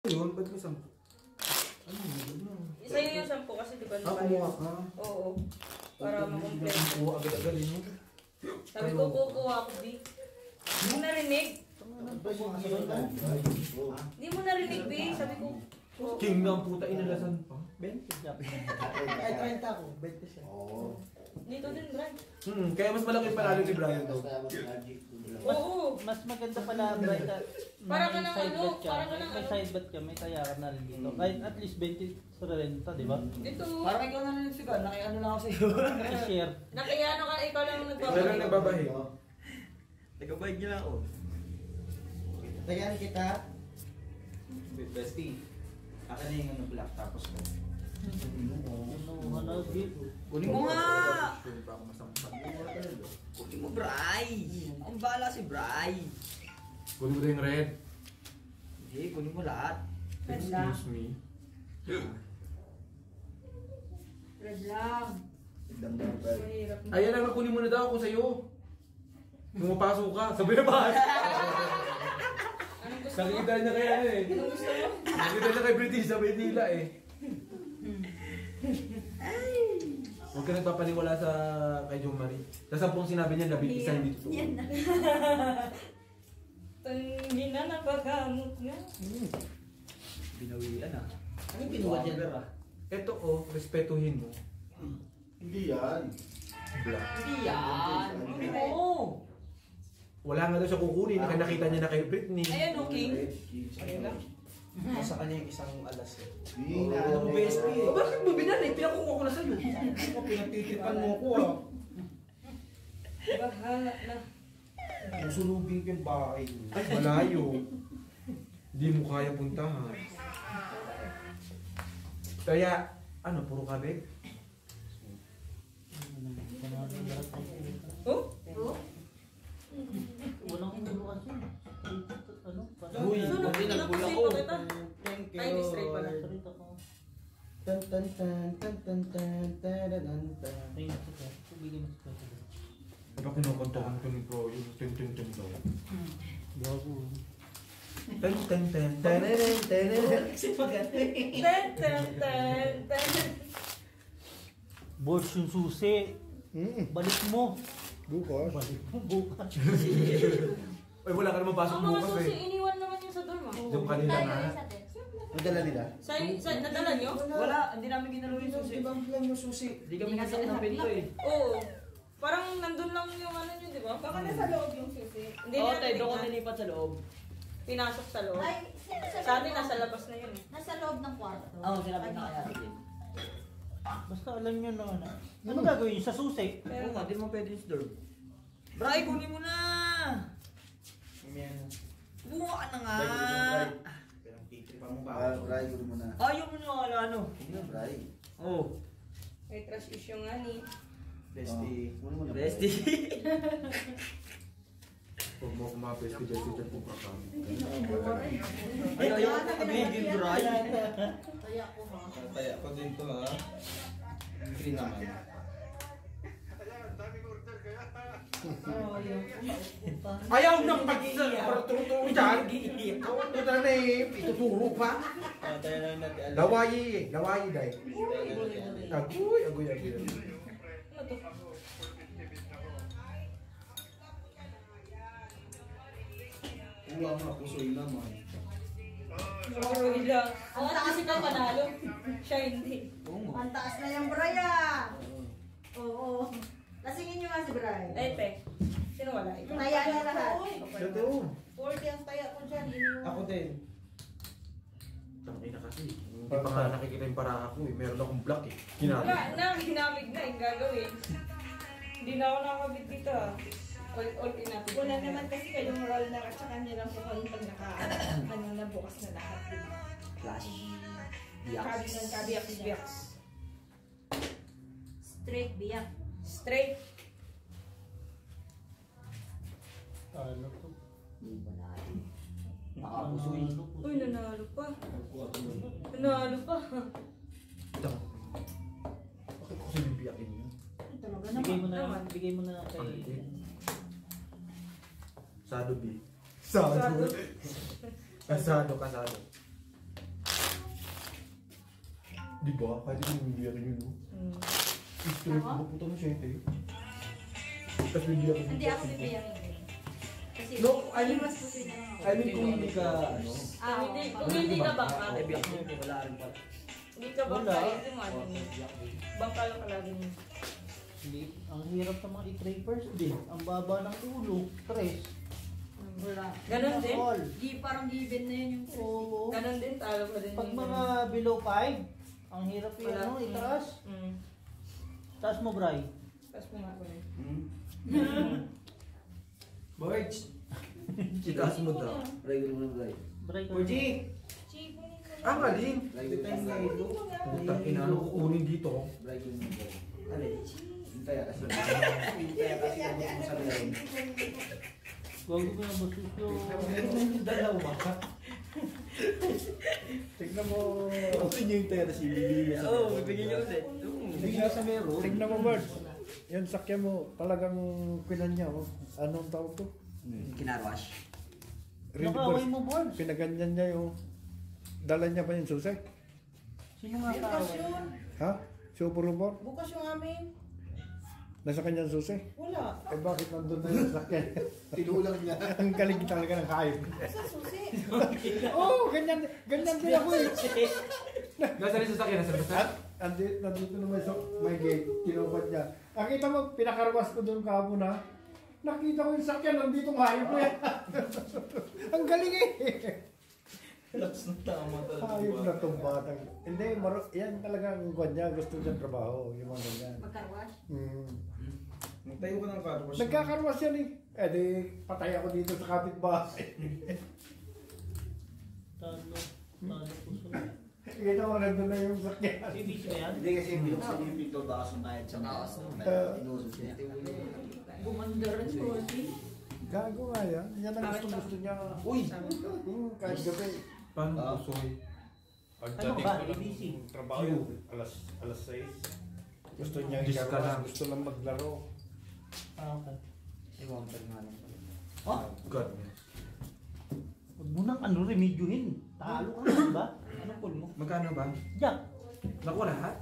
Yun, ba't mo 10? Ano yun? Isa yun yung 10 kasi di ba? Kumuha ka? Oo. Para makompleto. Kumuha agad-agad yun. Sabi ko, kukuha ako, di. Hindi mo narinig? Hindi mo narinig, di. Sabi ko, King nga ang puta, inalasan pa. 20 siya. Ay, 30 ako. 20 siya. Oo. dito din, Brian. Kaya mas malaki panalo si Brian daw. Oo. Mas maganda pala, Brian. Para ka ng ano, para ka ng may ano. side bet ka, may tayakan na rin dito. Kahit at least 20 sa renta, di ba? Dito. Parang ikaw na rin sigaw, nakiano lang ako sa iyo. I-share. Nakiyano ka, ikaw lang Siya lang nagbabahi. Nagbabayad niya lang ako. Tagaan kita. Bestie. Akin na yung ano black tapos ko. Kunin mo nga! Kunin mo, Bray! Ang bala si Bray! Kunin mo din yung red. Hindi, kunin mo lahat. Excuse me. Red lang. Mahirap na. Ayan lang, kunin mo na daw ako sa'yo. Pumapasok ka, sabi na ba? Anong gusto mo? Nakikita niya kaya ano eh. Anong gusto mo? Nakikita niya kay British sa Manila eh. Huwag ka nagpapaniwala sa kay John Marie. Sa 10 sinabi niya, labing isa hindi totoo. Yan na. Hindi na napagamot nga. Binawian ah. Ano pinuha dyan? Ito oh, respetuhin mo. Hindi yan. Black. Hindi yan! Hindi mo! Wala nga daw siya kukunin, kaya nakita niya na kay Britney. Ayan, okay. Ayun lang. Sa kanya yung isang alas eh. Hindi na. Ano mo, Bestie? Bakit mo binali? Pinakuha ko na sa'yo. Pinagtitipan mo ko ah. Bahala na. Musulubin ko yung bahay. Ay, malayo. Hindi mo kaya puntahan. Kaya, ano, puro kabig? Oh? Walang ulo kasi. Ano? Uy, Hindi nagbula ko. Thank you. Ay, hindi straight pala. Sarita ko. Tan tan tan tan tan tan tan tan. Ay, nasa ko. Bigyan mo sa kanya. Diba kinukontokan ko ni Bro yung tin-tin-tin daw? Gago. Ten-ten-ten-ten-ten-ten. Kasi pagati. Ten, ten, ten, ten. Boss yung susi. Balik mo. Bukas. Balik mo bukas. Ay, wala ka naman pasok Ang mga bukas susi, eh. iniwan naman yun sa dorm ah. Yung kanila nga. Madala nila? Nadala nyo? Wala, hindi namin ginalo yung susi. Ibang lang yung susi. Hindi kami nasa ng pinto eh. Oo. Parang nandun lang yung ano nyo, di ba? Baka nasa loob yung susi. Hindi Oo, natin tayo doon ko tingnan. nilipat sa loob. Pinasok sa loob. Ay, Sa atin, nasa labas na yun eh. Nasa loob ng kwarto. Oo, sinabi na kaya din. Basta alam nyo na ano. Ano gagawin sa susi? Oo nga, di mo pwede yung dorm. Bray, kunin mo na! Buha ka na nga! Pinang-titipan mo Bray, gulo mo na. Ayaw mo na ano? Hindi na, Bray. Oo. May trash issue nga ni. Bestie. Gulo mo na. Bestie. Huwag mo kumapes ko dyan sa kung kakami. Ayaw ko kabigin, Bray. Kaya ko ha. Kaya ko din to ha. Green naman. Ayaw nang pag-tuturo dyan. Ito na eh, ituturo pa. Tayo lang natin. Lawayi day. Agoy. Ano to? Uwa nga, pusoy naman. Sorry lang. Ang taas ikaw panalo. Siya hindi. Ang taas na yung Brian. Oo. Lasingin nyo nga si Brian. Eh, te. Sino wala? Ikaw. Taya niya lahat. Totoo. 40 ang taya ko dyan. Iniwan. Ako din. Tangay na kasi. Hindi pa nga nakikita yung para ako eh. Meron akong block eh. Wala na, hinamig na yung gagawin. Hindi na ako nakabit dito ah. All in natin. Wala naman kasi kayong roll na at saka nilang pukunin pag ano na bukas na lahat. Flash. Kabi ng kabi at biyak. Straight biyak. Straight. Ano to? Nakapusoy. Uy, nanalo pa. Nanalo pa. Ito. Bakit ko sinibiyakin yun? Talaga Bigay mo naman. na, bigay mo na kay... Sado B. Kasado. Di ba? Kahit hindi ako yun, no? History ko pupunta ng 7. Tapos bibili ako. Hindi ako bibiyakin. Kasi, No, I mean, mas puso na lang ako. I mean, kung hindi ka, ano, Kung hindi ka bangka. Eh, biyak mo yung wala rin pala. Hindi ka bangka. Ito mo ano. Bangka lang kalagi mo. Hindi, ang hirap sa mga i-trappers din. Ang baba ng ulo, stress. Wala. Ganon din. All. Parang given na yun yung Oo. Ganon din, talo ka din. Pag yung mga below 5, ang hirap yung Wala. ano, itaas. Mm. Taas mo, Bray. Tapos mo nga ko eh. Birds! Itaas mo daw. Regular mo na bray. Bray ka. Orji! Ah, galing! Regular mo na bray. Putang ina, ano kukunin dito? Regular mo na bray. Ano yun? Hintay kasi. Hintay kasi mo sa bray. Huwag mo na basus yung... Dalawa. Tignan mo. Ano nyo yung tayo na si Bibi? Oo, bibigyan niyo kasi. Bigla sa meron. Tignan mo, Bird. Yan sakyan mo, talagang pinan niya, oh. Anong tawag to? Kinarwash. Nakaway mo, boards. Pinaganyan niya yung... Dala niya ba yung susi? Sino nga Bukas kaaway? yun. Ha? Super Rumor? Bukas yung amin. Nasa kanyang susi? Wala. Eh bakit nandun na yung sakyan? Tinulang niya. Ang galing talaga ng hayop. Sa susi. Oo, ganyan din ako eh. Nasa rin sa sakyan, nasa basta? At nandito naman sa may gate, kinupad niya. Nakita mo, pinakarwas ko doon kahapon na. Nakita ko yung sakyan, nandito ang hayop ko yan. Ang galing eh. Lakas ng tama Hayop na itong batang. Hindi, yan talaga ang kwan niya. Gusto niya trabaho, yung mga ganyan. magkarwash. Nagtayo ko ng carwash. Nagkakarwas yan eh. Eh di, patay ako dito sa kapitbahay. Talo. Talo puso. Kita mo, nandun na yung sakyan. Ibig ba yan? Hindi kasi binuksan yung pinto, baka sumayad sa mga. Inusok siya. Gumanda rin si Orji. Gago nga yan. Yan ang gusto niya. Uy! Kahit gabi. Paano pusoy? Ano ba? ABC? Trabaho, alas 6. Gusto niya Dis ka ikarwas, lang. gusto lang maglaro. Ah, okay. Ibang permanent. Oh, God. huwag mo nang ano, remedyohin. Talo ka na, ba? Ano pull mo? Magkano ba? Jack. Naku lahat?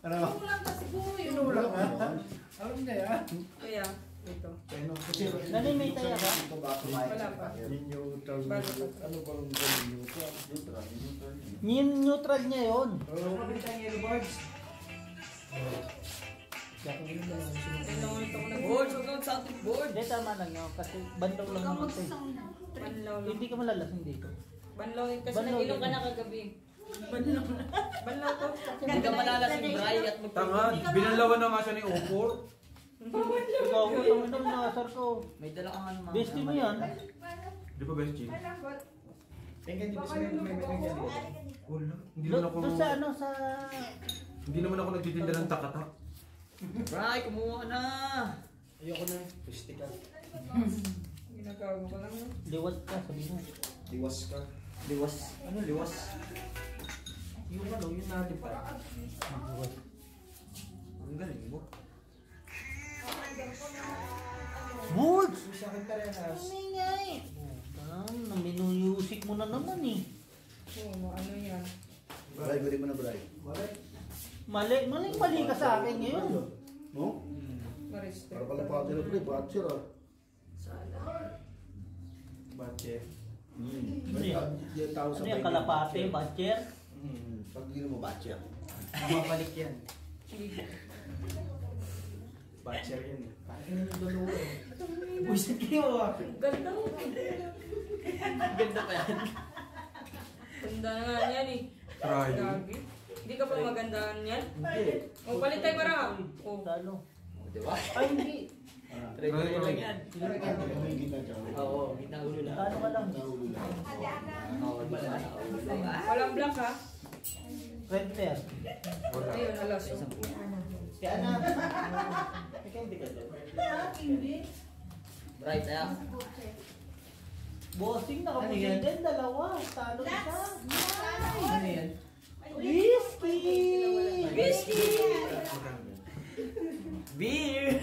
Ano? Kulang kasi po yun. Inulang ha? Alam niya yan. Kaya, ito. Nanay may taya ka? Ito ba sumayad? Wala pa. Neutral. Ano ba ang neutral? Neutral niya yun. Kailangan ito ko ng board. Huwag kang sa ating board. Hindi, tama lang yun. Kasi bandaw lang naman ito. eh. Banlaw lang. Hindi ka malalasing dito. Banlaw yun. Kasi Banlaw nag-ilong ka yun. na kagabi. Banlaw na. Banlaw to. Hindi ka malalasing Bray at Tanga, binalawan na nga siya ni Opor. Ikaw, itong ito nakasar ko. May dala kang ano mga. Bestie mo yan. Di ba best G? Tingnan niyo may Wala. Hindi naman ako... Doon sa ano, sa... Hindi naman ako nagtitinda ng takatak. Bray, kumuha na! Ayoko na. Pweste ka. Ginagawa ko lang. Liwat ka, sabi mo. Liwas ka. Liwas. Ano liwas? Yung ano, yung natin pa. Liwat. Ang galing mo. Boards! Sa akin parehas. Umingay! Naminuyusik mo na naman eh. Oo, ano yan? Bray, guli mo na Bray. Mali ka sa akin ngayon. No? Ma-restrict. Para pala pati na pre, bachelor ah. Bache. Ano yan? Yung tao sa Ano yan, kalapate, badger? Pag hindi mo batcher. Mapalik yan. Bacher yan. Parang yung dalawa eh. Buisit kayo ah. Ganda mo. Ganda pa yan. Ganda na nga yan eh. Try. Gagi. Hindi ka pa magandaan yan? Hindi. O, palit tayo para. O, Talo. Diba? Ay, hindi. Try ko lang yan. May ginagawa. Oo, ginaulo lang. Talo ka lang. Oo, wala. walang black ha? Red pair. Ayun, alas. O. Kaya na. Ikaw hindi ka doon. Right, tayo. Bossing, nakapusin din, dalawa. Talo isa. Ano yan? Whiskey! Whiskey! Beer!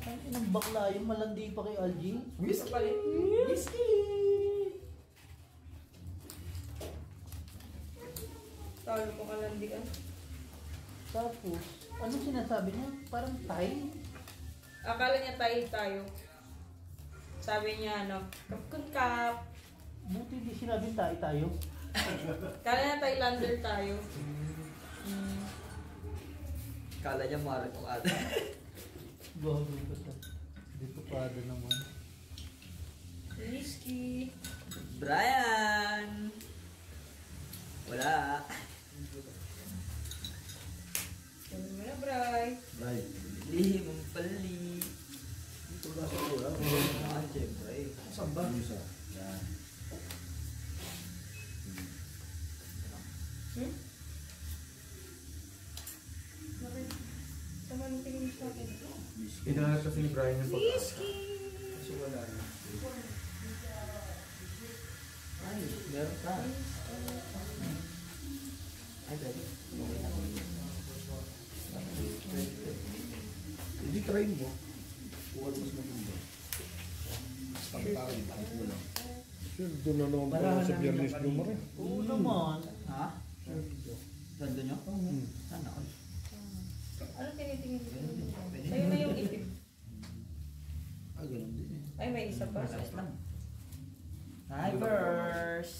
Ang inang bakla yung malandi pa kay Algie. Whiskey palit. Whiskey! Talo ko kalandian. Tapos, ano sinasabi niya? Parang Thai? Akala niya tayo. Sabi niya ano, kapkun kap. Buti hindi sinabing Thai tayo. Kala niya Thailander tayo. Kala niya marag ang ate. Gago ko sa. Dito pa naman. Whiskey. Brian! Wala. Ano mo na, Bray? Right. Lihim ang pali. Ito na sa kuya. Ah, siyempre. Saan ba? Isa. Yan. Bakit? Sama nang tingin mo sa akin. Hinahanap kasi ni Brian yung pagkakas. Whiskey! Kasi wala na. Ay, meron ka. Ay, pwede. Hindi try mo. Huwag mas maganda. Pagkakali, bakit mo lang? Sir, doon na naman pala sa Biyernes Bloomer eh. Oo naman. Ha? Ganda nyo? Saan ako? Ano tinitingin mo? Sa'yo na yung itim. Ah, ganun din eh. Ay, may isa pa. Ayos lang. Hi, First!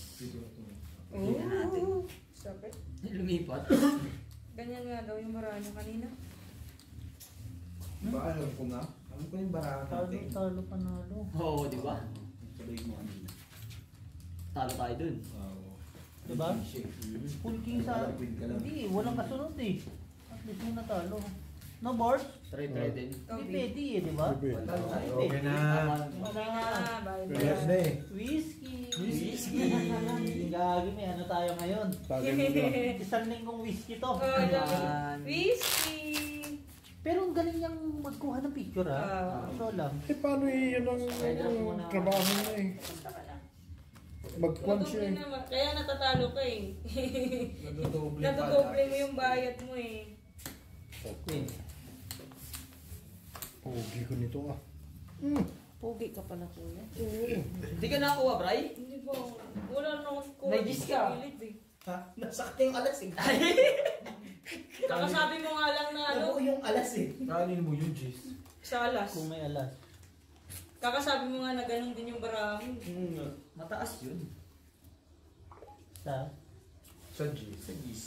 Oh, sakit. Lumipat. Ganyan nga daw yung maranya kanina. Ba, alam ko na. Alam ko yung barahan natin. Talo, panalo. Oo, di ba? Sabay mo kanina. Talo tayo dun. Oo. Diba? Full king sa... Win ka lang. Hindi, walang kasunod eh. At least mo natalo. No board? Try din. Hindi pwede eh, di ba? Okay na. Okay na, bye. Yes na eh. Whiskey! Whiskey! Gagi, may ano tayo ngayon? Tagay mo lang. Isang linggong whiskey to. Oh, Ayan. whiskey! Pero ang galing niyang magkuha ng picture Ah. ha. Ito lang. Eh, paano eh, yun ang trabaho na eh. Mag-punch Natutuloy eh. naman. Kaya natatalo ka eh. Nadodoble Natutuloy mo yung bayad mo eh. Okay. Pogi ko nito ah. Pogi ka pala kuya. Hindi ka nakakuha, Bray? Hindi ba? Wala na akong kuha May gis ka. sa gilid eh. Ha? Nasakto yung alas eh. Kakasabi mo nga lang na ano, Nabuo yung alas eh. Kanin mo yung G's. sa alas. Kung may alas. Kakasabi mo nga na ganun din yung barami. Mataas yun. Sa? Sa G's. Sa gis.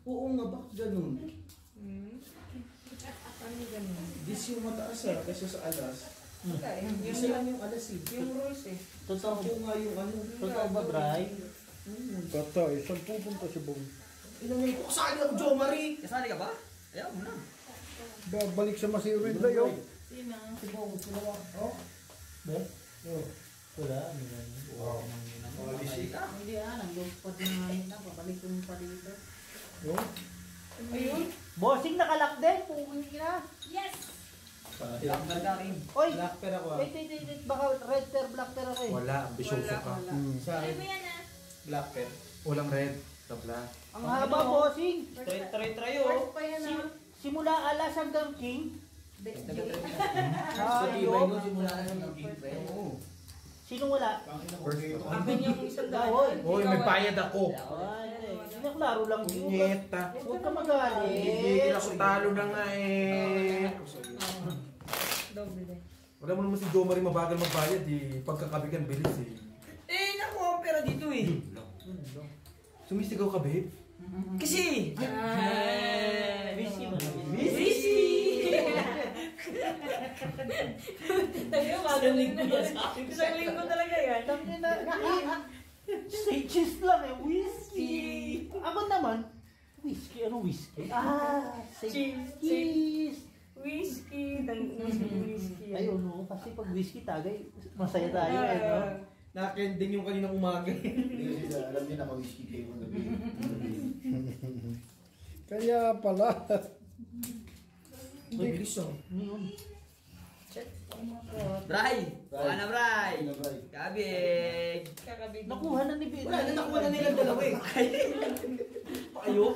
Oo nga, bakit ganun? Ano ganun? Gis yung mataas ah, kaysa sa alas. Wala eh. Isa lang yung alas eh. Yung rules eh. Totoo. Sakto nga yung ano. Totoo ba, Bray? Kata eh, saan pupunta si Bong? Inangin ko, kasali ako, Jo Marie! Kasali ka ba? Ayaw mo na. Babalik sa masirid na yun. Sino? Si Bong, sila oh. Be? Oh. Wala. Ano yan? Wow. Kasali ka. Hindi nandun pa din ngayon na. Babalik ko pa dito. Oh. Ayun. Bossing nakalak din. Pungin na. Yes! Lakbar ka, King. Oy! Blackper ako ah. Wait. Baka red pair, black pair ako eh. Wala, ambisyoso Wala, ka. wala. Sa Ano mo yan ah? Blackper. Walang red. Sa black. Ang haba, bossing. Try First pa yan ah. Simula alas hanggang king. Sa tibay mo, simula ka ng naging friend. Oo. Sino wala? Akin yung isang Oy. daan. Hoy, may bayad ako. Ay, hindi klaro lang yun. Punyeta. Huwag ka magalit. Hindi ako talo na nga eh. Doble din. Wala mo naman si Jo Marie mabagal magbayad eh. Pagkakabigan bilis eh. Eh, nakuha ang pera dito eh. Sumisigaw ka babe? Kasi! Whiskey mo. Busy! Tayo, magaling na yan. Isang linggo talaga yan. Tangin na. Stages lang eh. Whiskey. Ako naman. Whiskey. Ano whiskey? Cheese. Whiskey. Whiskey. Ayun no. Kasi pag whiskey tagay, masaya tayo eh no? Nakending yung kaninang umaga. Hindi kasi alam niya naka-whiskey kayo ng gabi. Kaya pala. Mabilis oh. Ano yun? Bray! Baka na, Bray! Kabig! Kakabig. Nakuha na ni Bill. Wala, nakuha na nilang dalawa eh. Payo?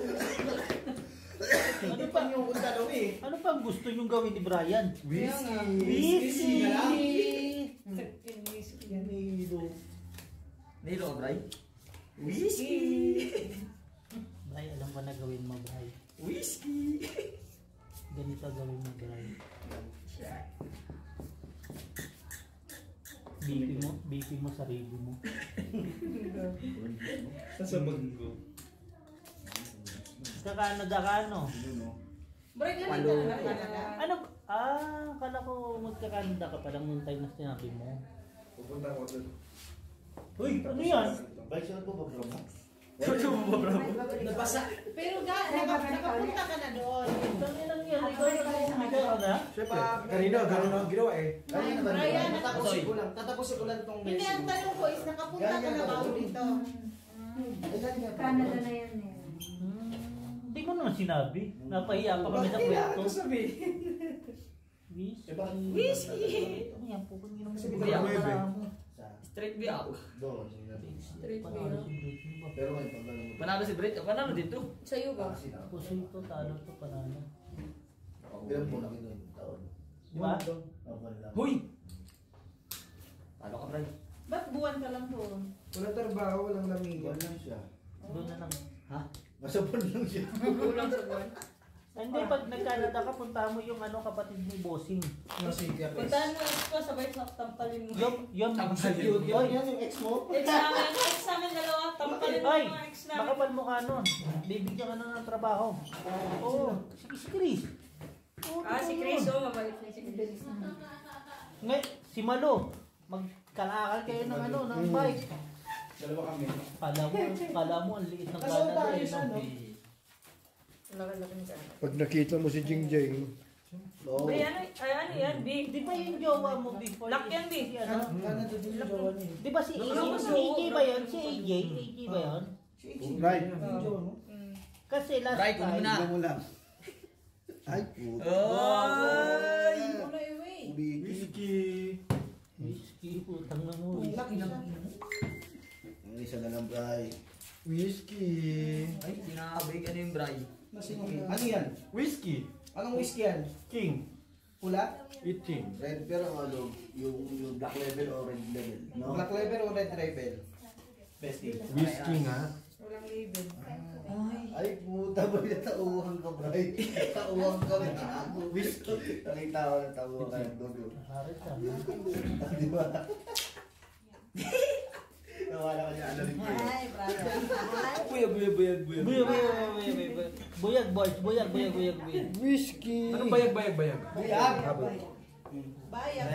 Ano pa yung dalawa eh? Ano pang gusto nyong gawin ni Brian? Whiskey. Whiskey! na lang. Whiskey yan. Nilo. Nilo ka, Bray? Whiskey! Bray, alam ko na gawin mo, Bray. Whiskey! Ganito gawin mo, Bray. BP mo sarili mo. Sa banggo. Ka-Canada ka, no? Break lang Palo. dito na Canada. Ano? Kala ko magka-Canada ka palang nung time na sinabi mo. Pupunta ko doon. Uy, ano yan? Balik siya po ba, bro? Nabasa. Pero nakapunta ka na doon. Ano lang yan? Ikaw ka na? Siyempre, kanina, gano'n ang ginawa eh. Brian, Tatapusin ko lang itong hindi ang tanong ko is nakapunta ka na ba dito? Canada na yan eh. Hindi mo naman sinabi. Napahiya pa kami sa kwento. sabi? Whiskey! Ano yan? Pupunta mo sa Biyak para mo. Straight biyak. Doon. Straight Panalo biyak. si Brit. Pero may paglalong. Panalo si Brett. Panalo dito. Sa'yo ba? Puso ito, talo ito, panalo. Bilang po laki doon. Taon. Di ba? Huy! Ano ka, Brad? Ba't buwan ka lang doon? Walang trabaho, walang lamigan. Buwan lang siya. Doon na lang. Ha? Masapon lang siya. Kulang sa buwan. Hindi, pag nag-Canada ka, punta mo yung ano kapatid ni Bossing. Puntahan mo ko, sabay sa tampalin mo. Yung Tampalin. Yun, yan yung ex mo? Ex namin dalawa, tampalin mo Ay, yung mga ex namin. makapal mo ka nun. Bibigyan ka na ng trabaho. Oo, si Chris. Oo, Si totoo Chris, yun. oh, mabait na si Chris. Si Malo, magkalakal kayo ng ano, ng bike. Dalawa kami. Kala mo, ang liit ng Kasama Canada. tayo Eh, siya, no? Laki-laki ni Canada. Pag nakita mo si Jingjay, Oo. Ay, ano yan, B? Di ba yung jowa mo before? Lock yan, B. Si ano? Canada din yung jowa niya. Di ba si AJ ba yun? Si AJ? AJ ba yun? Si AJ. Right. Yung jowa mo? Kasi last Right, time, una. mo lang. Ay, puto. Ay! Ano iwi? Whiskey. whiskey, putang na mo. Laki ng Ang isa na lang, Bray. Whiskey. Ay, tinakabig. Ano yung Bray? Ano yan? Whiskey. Anong whiskey yan? King. Pula? Eating. Red pero ano? Yung black label o red label? No? Black label o red label? Bestie. Whiskey nga. Walang label. Ay, puta ba yung tauhan ka, Bray? Tauhan ka, gago. Whiskey. Nakita ko na tauhan ka ng dugo. Harit ka. Di ba? Nawala ka niya, ano rin ko. Ay, brother. Buyag. Buyag, boys. Buyag. whiskey. Anong bayag? Buyag! Bayak.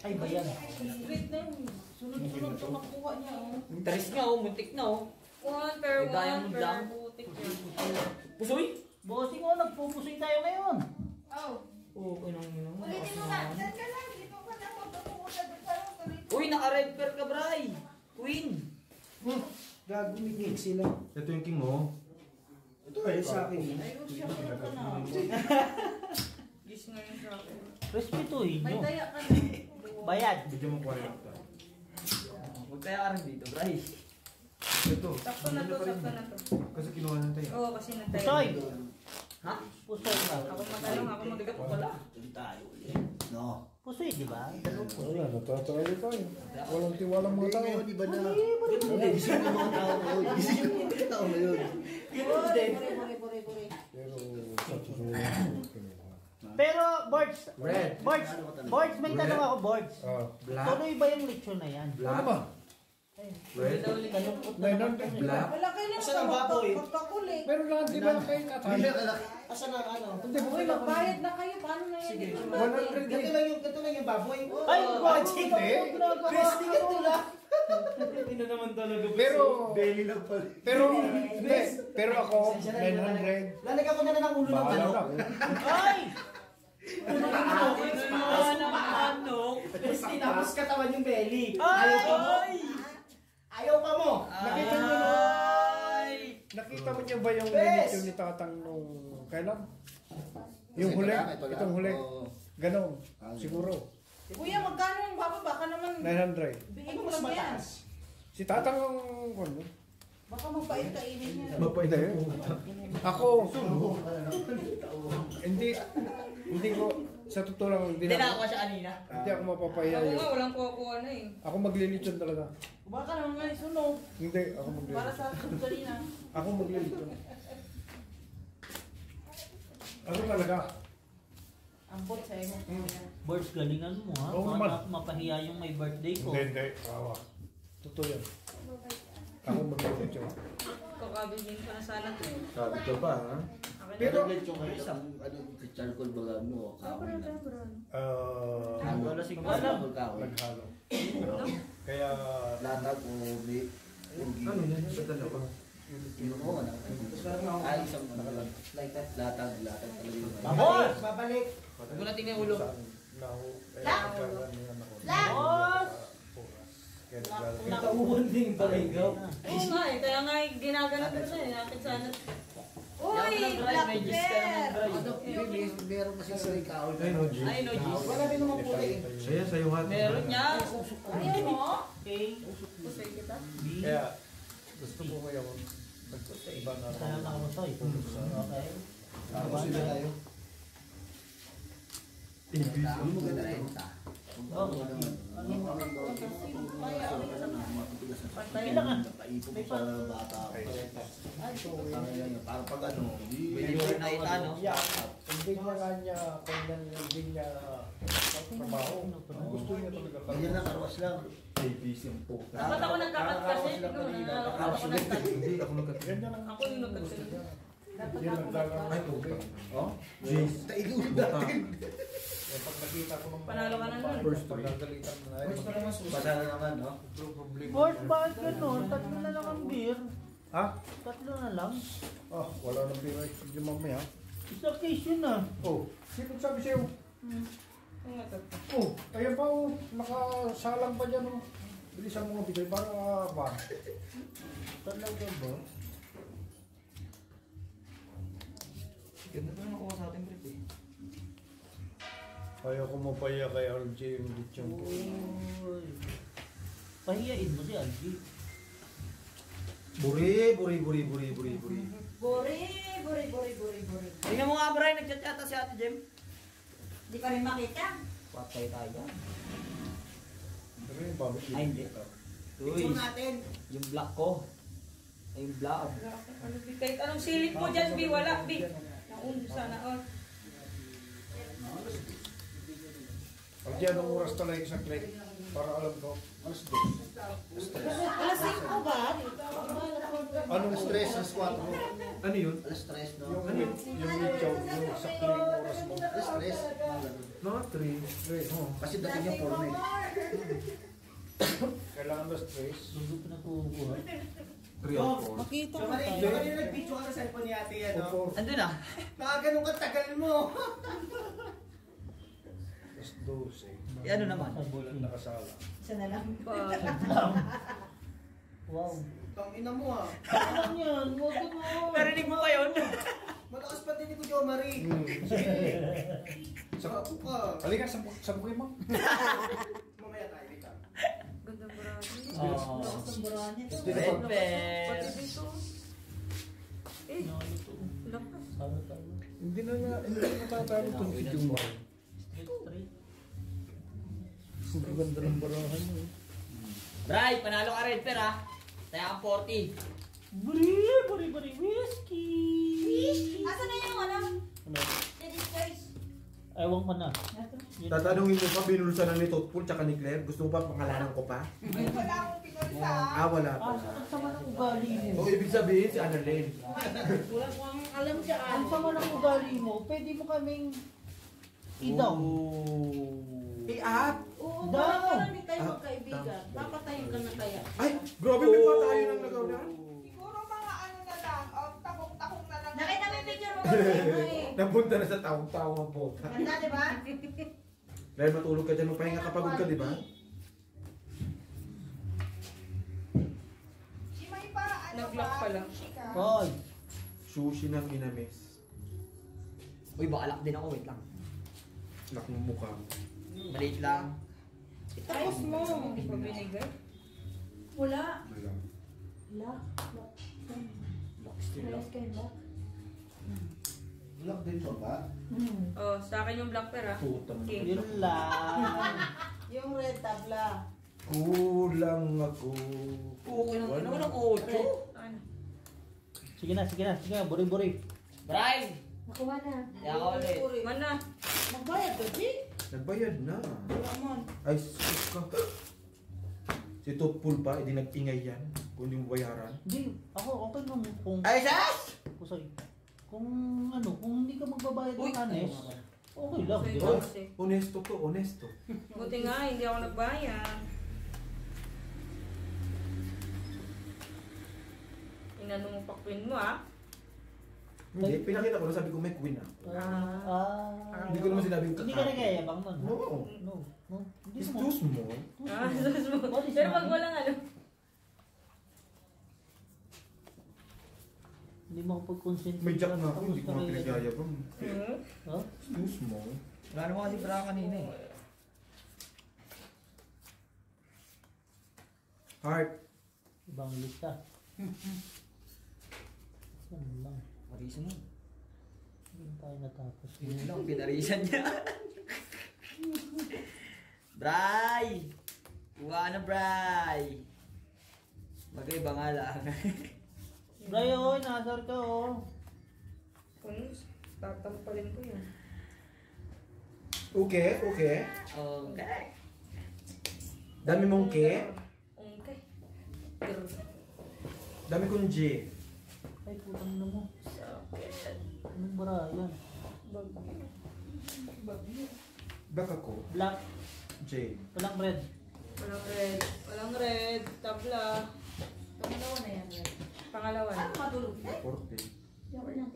Ay, bayan. Street na yun. Sunod-sunod ito makuha niya. Taris nga, oh. Muntik na, oh. One per May diamond one per lang. butik yun. Pusoy? Bossing, nagpupusoy tayo ngayon. Oh. Oo, inong. Ulitin mo nga. Diyan ka lang. Dito ka na. Magpapunta doon pa lang. Tuloy-tuloy. Uy, naka-red pair ka, Bray. Queen. Gago, may sila. Ito yung king mo. Ito ay sa akin. Ayun siya. Ano ka na? Gis nga yung sa akin. Respetuhin May nyo. daya ka na. Bayad. Bigyan mo 40. Huwag tayo ka rin dito, Bray. Ito. Sakto na to. Kasi kinuha na tayo. Oo, kasi nantay. Pusoy. Ha? Pusoy ba? Ako matanong, ako magagat ko pala. Tayo ulit. No. Pusoy, di ba? Dalawang pusoy. Wala, natatawag tayo. Walang tiwalang mga tao. Ngayon, di ba na? Gising na mga tao ngayon. Gising na mga tao ngayon. Bure. Pero sa susunod. Pero, Bords, Red. Bords, may tanong ako, Bords. Black. Tuloy ba yung lechon na yan? Ano ba? Red. Kalungkot na 900 naman. Black. Wala kayo lang Asan ang baboy? magpakulit. Meron lang, di ba kayo tatay? Asan na ano? Hindi mo Uy, magbayad na kayo. Paano na yan? Sige. Ito 100 Ganito lang yung baboy. Ay, Wajik eh. Crispy ka tula. Pero, Belly lang pala. hindi. Pero ako, 900. Lalagyan ko na ng ulo ng Bahala manok. na. Ay! Crispy tapos katawan yung belly. Ay! Ayaw pa mo. Nakita niyo na? Nakita mo niyo ba yung Bes! minute yung nitatang nung kailan? Yung huli? Itong huli? Ganon. Siguro. Kuya, magkano yung baba? Baka naman 900. bigay mo lang yan. Si tatang ang ano? Baka mapait kainin niya. Mapait Hindi. ang puta. Ako, hindi ko, sa totoo lang, hindi Hindi na na ako siya kanina. hindi ako mapapahiya Ako yun. nga, walang kukuha na eh. Ako maglilitsyon talaga. Baka naman nga isunog. Hindi, ako Para maglilitsyon. sa kanina. Ako maglilitsyon. Ano talaga? Ambot sa iyo. Birds, galingan mo ha. Oo naman. Mapahiya yung may birthday ko. Hindi. Awa. Totoo yan. Ako maglilitsyon. Kakabigyan ka na sana to eh. Sabi ka pa, ha? Pero, Medyo kayo isang charcoal baga mo. Kahoy na. Wala siguro. Charcoal kahoy. naghalo. Kaya, Latag o may Ano yan? Sa dalawa. Yung ko na. Ay, isang latag talaga yung Vamos! Babalik. Huwag mo na tingnan yung ulo. tauhan din baligaw. Oo nga eh, kaya nga ginaganap ko siya eh. Nakit sana. Uy, black bear. Meron kasi sa kahoy. Ay, no, G. Ay, no, Gis. Wala din naman kulay. Saya, sa'yo nga. Meron niya. Ayan mo. Okay. Pusay kita. B. kaya, gusto ko ngayon, iba na Kaya na ako to. Okay. Tapos sila tayo. Ano mo ganda rin? Kailangan. Paipon sa bata. Para pag ano, Pwede mo rin nakita, no? Hindi niya nga niya, hindi niya trabaho. Gusto niya talaga. Ganyan lang, karwas lang. ABC ang puta. Dapat ako nagkakat kasi. Ako nagkakat. Hindi, ako nagkat. Ganyan lang. Ako yung nagkakat. Hindi naglalang Ay, ng tubig. Oh? Jeez. Taigul natin. Eh, pag nakita ko ng Panalo ka na nun. first pagkagalitan na Basa na naman, no? problema. Boys, bakit ganun? Tatlo na lang ang beer. Ha? Tatlo na lang. Ah, wala nang bira yung mamaya. Isa case yun ah. Oh, sino sabi sa'yo? Oo nga to. Oh, ayan pa oh, nakasalang pa dyan oh. Bilisan mo nga bigay para ba? Talaga ba? Ganda pa naman ako sa ating brief eh. Kaya ko mapaya kay RJ yung litsyon ko. Uy. Pahiyain mo si Algie. Buri. Buri, buri. Tingnan mo nga, Brian. Nag-chat yata si Ate Jem. Di pa rin makita. Patay tayo. Pero yung bakit Ay, hindi. Uy, Ito natin. yung black ko. Ay, yung black. Ano, Bi? Kahit anong silip mo dyan, Bi, wala, Bi. Naundo sana, oh. Pag yan ang oras talaga isang click, para alam ko. Alas 5 ba? Anong Stress, oras? alas 4. Ano yun? Alas 3, no? Yung litsyon, yung sakling oras mo. Alas 3. Mga 3. Oh. Kasi dating yung form eh. Kailangan na stress. Sundo pa na kukuha. 3 or 4. Makita mo Hindi. tayo. Kanina nag-picture ka sa cellphone ni ate yan, no? Opo, Andun na. Nakaganon ka tagal mo. alas 12. Ano naman? Walang nakasala. Isa na lang. Wow. Tangina mo ah. Ano yan? Huwag mo. Narinig mo pa yun? Malakas pa din ni Jo Marie. Saka, Ako ka. halika, sabukin mo. Mamaya tayo dito. Ganda bravo. Oo. Lakas ng burahan niya. Red Pati bear. dito. Eh, lakas. Ano tayo? Hindi na natatalo itong video mo. Straight. Ang ganda ng barahan mo. Bray, panalo ka red bear ah. Kaya ka 40. Buri, whiskey. Asa na yung ano? Ano? Ladies first. Ewan ko na. Tatanungin mo pa, binulusan na ni Totpool tsaka ni Claire. Gusto mo pa pangalanan ko pa? Ay, wala akong pinulsa. Wala pa. Ang sama ng ugali mo. So, ibig sabihin si Annalyn. Wala ko ang alam dyan. Ang sama ng ugali mo. Pwede mo kaming idaw. I-up! Oo, Daw. baka parang di tayo magkaibigan. Papatayin ka na kaya. Ay, grabe may pa tayo ng nagaw na. Siguro mga ano na lang, takong-takong na lang. Nakita mo yung picture mo ba eh? Napunta na sa taong-taong ang bota. Ganda, di ba? Dahil matulog ka dyan, magpahinga kapagod ka, di ba? Si May pa, ano Nag-lock ba? pa lang. Chika. Hoy. Sushi ng inamis. Uy, bakalak din ako. Wait lang. Nakmumukha. Maliit lang. Tapos mo. Hindi pa binigay. Wala. Wala. Lock. Still Parehas kayo lock. Lock din pa ba? Oh, sa akin yung black pair ah. Puta mo. Okay. Yun lang. Yung red tabla. Kulang ako. Okay lang, Wala. walang 8. Ano? Sige na. Buri-buri. Brian! Nakuha na. Kaya ka ulit. Mana? Magbayad ka, G? Nagbayad na. Ramon. Ay, sus ka. Si Totpul pa, hindi nag-ingay yan. Kung hindi mo bayaran. Hindi, ako okay lang kung... Ay, Sas! Oh, sorry. Kung hindi ka magbabayad ng honest, okay lang, Sa'yo di ba? kasi. Honesto to, honesto. Buti nga, hindi ako nagbayad. Inano mo pa queen mo ah. Hindi, pinakita ko na sabi ko may queen ah. Hindi ko naman sinabing Hindi ka nagayabang nun, ha? No. No. Hindi It's mo. too small. Ah, sus mo. What is Pero pag namin? walang ano. Hindi mo ako pag-consent. May jack na ako, hindi ko nga pinagyayabang. Hmm? Ha? It's too small. Wala naman kasi Brian kanina eh. Heart. Ibang lista. Yan lang. Marisan mo. Hindi tayo natapos. Yun lang, pinarisan niya. Bray! Kuha na, Bray! Magkaiba nga lang. Bray, oy, nasar ka, oh. Kung tatampalin ko yun. Okay. Okay. Dami mong ke. Okay. Dami kong J. Ay, putang na mo. Sakit. Anong bara yan? Bagyo. Back ako. Black. J. Walang red. Walang red. Walang red. Tabla. Pangalawa na yan, red. Pangalawa. Ano matulog? Eh, 40. yawa lang.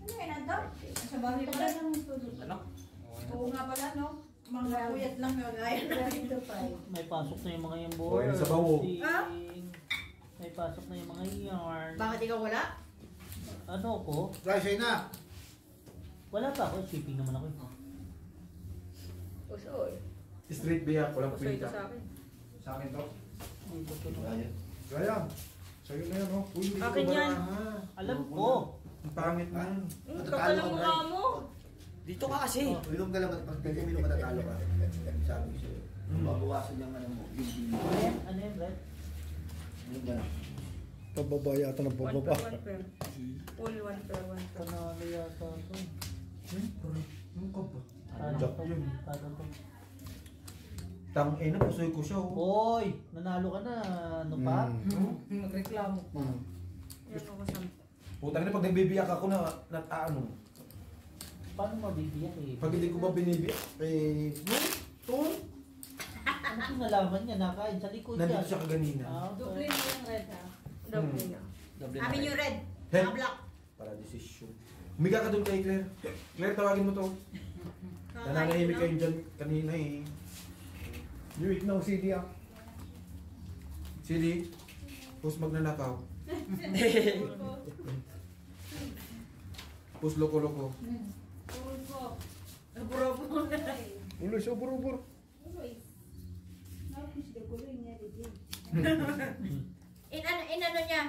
Ano yan, Ando? Sa bahay pala lang tulog. Ano? Oo nga pala, no? Mga kuyat lang yung gaya natin. May pasok na yung mga yung Oh, board. yun sa bawo. Ha? May pasok na yung mga yarn. Bakit ikaw wala? Ano ko? Flash na. Wala pa ako. Shipping naman ako. Usoy. Straight biyak, walang Usoy queen ito ka. sa akin. Sa akin to. Ay, gusto ko. Ayan. Kaya. Sa'yo na yan, oh. Uy, hindi Akin ko yan. baraha. Alam ko. Ang pangit na. Kapal ang mukha mo. Dito ka kasi. Uminom ka lang at pag uminom ka tatalo ka. Sabi ko sa'yo. Mabawasan yung ano mo. Yung Ano yan, red? Uminom ka lang. Pababa yata ng One pababa. per, one per. Full one per, one per. Panalo yata ito. Ano ka ba? Talo Jack to. yun. Talo to. Tang-ina, pusoy ko siya. Oh. Hoy! Nanalo ka na. Ano pa? Nagreklamo. Yan ako sa... Putang ina, pag nagbibiyak ako na ano. Paano mabibiyak eh? Pag hindi ko ba binibiyak, eh, Ano kung nalaman niya? Nakain sa likod nandito yan. siya kaganina. Dublin mo yung red, ha? Double na. Amin yung red. Hey. Mga black. Para desisyon. Humiga ka doon kay Claire. Claire, tawagin mo to. Nananahimik kayo dyan kanina eh. Yung itnaw CD ah. Sili, pus magnanakaw. Pus loko-loko. Ulos, ubur-ubur. Inano niya?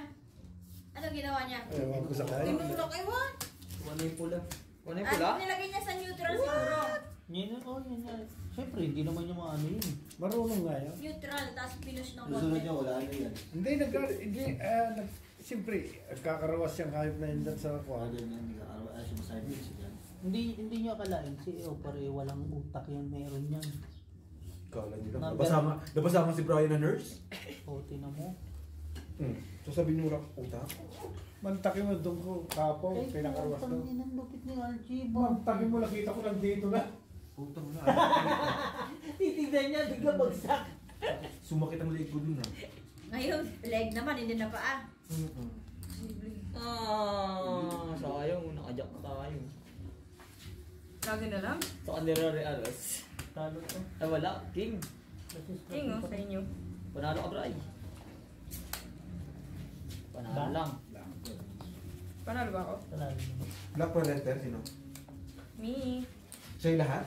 Ano ginawa niya? Ewan ko sa kaya. Tinulok, ewan. Ano yung pula? Ano yung Ano pula? nilagay niya sa neutral siguro? Yan, oh, yan, yan. Siyempre, hindi naman yung mga ano yun. Marunong nga yan. Neutral, tapos pinush ng Susunod konti. niya, wala na yan. Siyempre, kakarawas siyang hayop na yun sa Wala kwan. din yan. Hindi ka araw. Ay, sumasabi din siya dyan. Hindi niya akalain si Eo, pare walang utak yan, meron yan. Kala nyo lang. Napasama si Brian na nurse? O, tinan mo. Sasabihin mo lang, utak. Mantakin mo doon ko, kapo, Ay, pinakarawas putang daw. inang lupit ni Archie, ba? Mantakin mo, nakita ko nandito na. Putang na. Titignan niya, bigla bagsak. Sumakit ang leg ko dun ah. Ngayon, leg naman, hindi na paa. Sayang, nakajak na tayo. Lagi na lang. Sa kanila Aros. Talo to. Ay wala, King. King oh, sa inyo. Panalo ka, Bray. Panalo lang. Panalo ba ako? Talo mo. Black Panther, sino? Me. Siya yung lahat?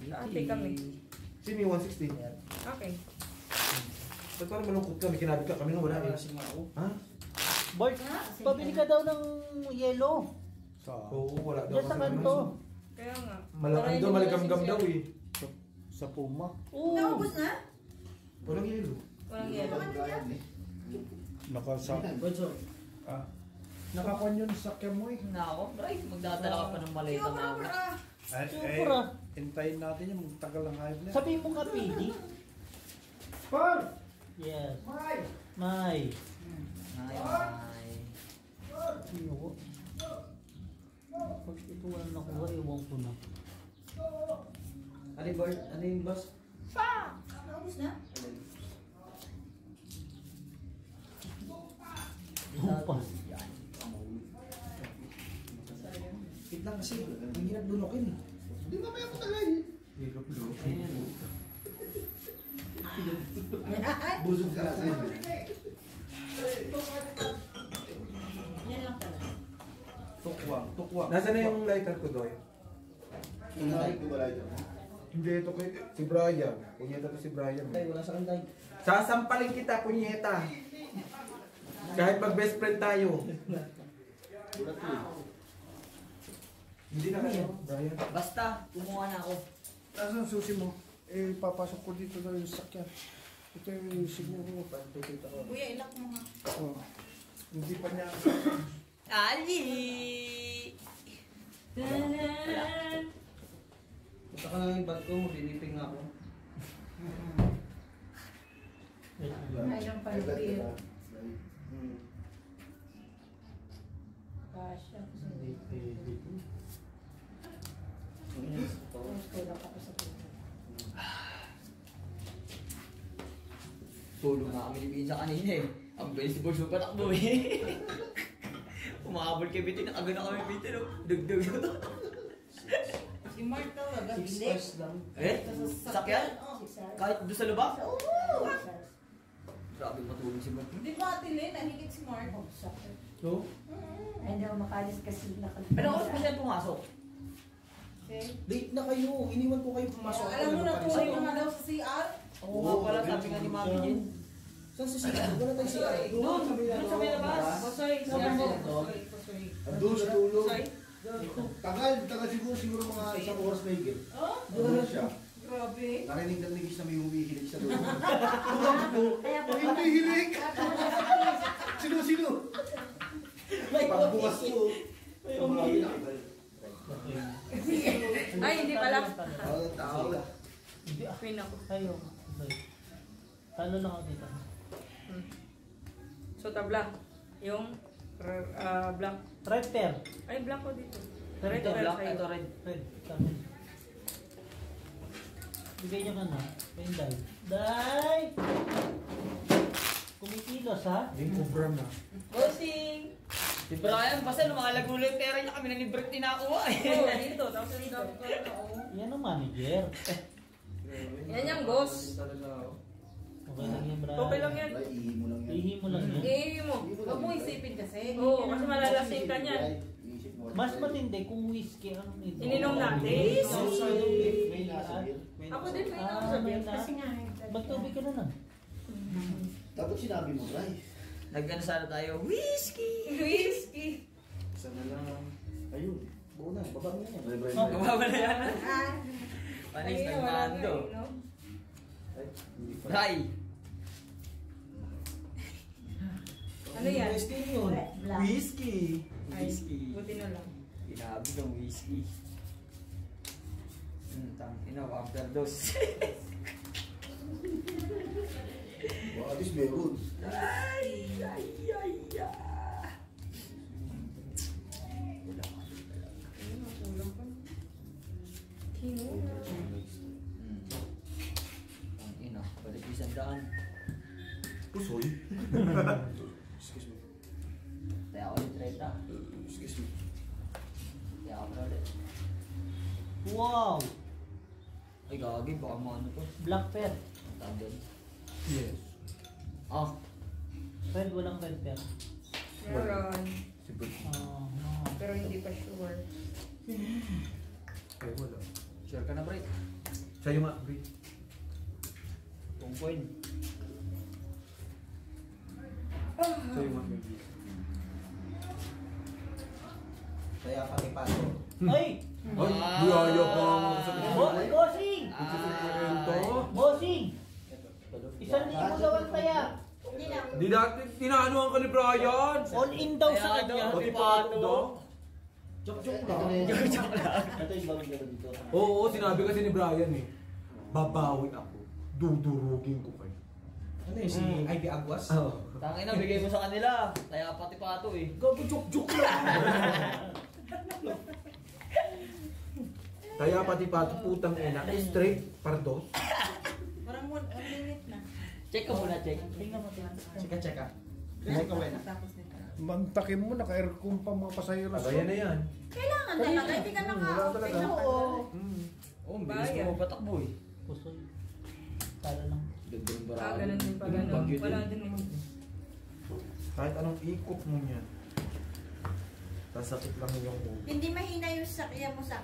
Ate kami. Sino yung 160? Okay. Ba't parang malungkot ka? May kinabig ka kami nung wala eh. Ha? Bart, pabili ka daw ng yelo. Oo, wala daw. Diyan sa kasi kanto. Kaya nga. Malamang daw, maligam-gam daw eh. Sa Puma. Oo. Naubos na? Walang yelo. Walang yelo. Nakasa... Bonso. Ah. Nakakuan yun sa sakyan mo eh. Nako, Bray. Magdadala ka pa ng maleta namin. Super ah. Hintayin natin yung magtagal ng hype na. Sabihin mo ka, PD. Par! Yes. May! May. Ay. Ayoko. Pag ito wala nakuha, ewan ko na. Ano yung Bart? Ano yung boss? Naubos na? Lumpas. Wait lang kasi, ang hirap dunukin eh. Hindi mamaya mo tagal. Busog ka kasi. Yan lang pala. Tukwang. Nasaan na yung lighter ko, Doy? Inatay ko ba ito? Hindi, ito kay si Brian. Punyeta to si Brian. Tay, wala sa kantay. Sasampalin kita, punyeta. Kahit mag-best friend tayo. Bulat ko eh. Hindi na kayo, Brian. Basta, kumuha na ako. Nasaan ang susi mo? Eh, papasok ko dito na yung sakyan. Ito yung siguro. Kuya, ilak mo nga. Oh. Hindi pa niya. Ali! Punta ka lang yung bag ko, riniping ako. Ay, lang pala beer. Kasha. Kulang ako sa puso. Tulong na kami ni Pinsa kanina eh. Ang bilis ko siya patakbo eh. Umahabol kay Bitin, nakagana kami Bitin oh. Dugdug. Si Mark talaga, 6 bilik. hours lang. Eh? Sakyan? Kahit doon sa lubak? Oo! Grabe matulog si Mark. Di ba atin nahigit si Mark? So? Ay, hindi ako makalis kasi Ano oras pa siya pumasok? Late na kayo. Iniwan ko kayo pumasok. Alam mo na, tuloy ka na daw sa CR? Oo nga pala, sabi nga ni Mami Jen. Saan sa siya? Wala tayo siya. Doon sa may labas. Pasoy. Andun sa tulog. Pasoy. Tagal siguro mga isang oras may higit. Oh? Doon siya. Grabe. Narinig lang ni Gis na may humihilig sa tulog. Kaya po, Humihilig! Sino? Pagbukas ko. Ay, hindi pala. Tao na. Queen ako. Ayaw. Okay. Talo lang ako dito. So, tabla. Yung blank. Red pair. Ay, blank ko dito. Red Ito pair. black, ito red. Red. Tama. Bigay niya ka na. Penday. Day! Kumikilos ha? Yung cobra na. Bossing! Si Brian, basta lumalagulo yung pera niya kami na ni Brett tinakuha eh. Oo, dito. Tapos dito. Yan ang manager. Yan yung boss. Okay lang yan, Brian. Okay lang yan. Ay, ihi mo lang yan. Ihi mo lang yan. Eh, mo. huwag mo isipin kasi. Oo, kasi malalasing ka niyan. Iisip mo. Mas matindi kung whiskey ang ito. Ininom natin. May nasa beer. Ako din may Ah, nasa may beer. na. Kasi nga, Magtubig ka na lang. Dapat sinabi mo, Ray. Nagano sana tayo, whiskey! Whiskey. Sana lang. Ayun. Buo na. Baba mo na yan. Bye-bye. Mababa na yan. ah, Panis, Ay, wala nga nagmando. eh, no? Ay, hindi pa. Ray! Ano yan? black. Whiskey. Ay, Whiskey. buti na lang. Ginabi ng whiskey. Ina, overdose. Baka at least meron. Ay. Kinuna. Ang ina, balik isang daan. Pusoy. Excuse me. Kaya ako yung 30. Excuse me. Kaya ako ulit. Wow! Ay, gagi, baka maano to. Black pair. Ang tawag doon. Yes. Ah, Red, walang red pair. Meron. Si Bert. Pero hindi pa sure. Ay, wala. sure ka na, Bray? Sa'yo nga, Bri. Kung coin. Sa'yo mga baby. Kaya pati pato. Ay! Ay, biyaya pa nga sa Bossing! Bossing! 1,000 daw ang taya. Hindi na. Di natin, tinaanuhan ka ni Brian. All in daw sa kanya. Pati pato daw. Joke lang. Ito yung bagay ko dito. Oo, sinabi kasi ni Brian eh. Babawi ako. Dudurugin ko kayo. Ano yun, si Ivy Aguas? Tangin na, bigay mo sa kanila. Kaya pati pato eh. Gago, joke lang. Kaya pati pato putang ina. Straight, pardos. Parang 1 minute na. Check ka muna, check. Chika. Check ka wala. Tapos nito. Mantakin mo, naka-aircon pa mga pasayeros. Kaya na yan. Kailangan talaga. Hindi ka naka-open na pala. Oh, ang bilis mo patakbo eh. Pusoy. Para lang. Gandang barako. Ganun din pala. Bagyo Wala din. din naman. Kahit anong ikot mo niyan. Sasakit lang yung ulo. Hindi mahina yung sakya mo sa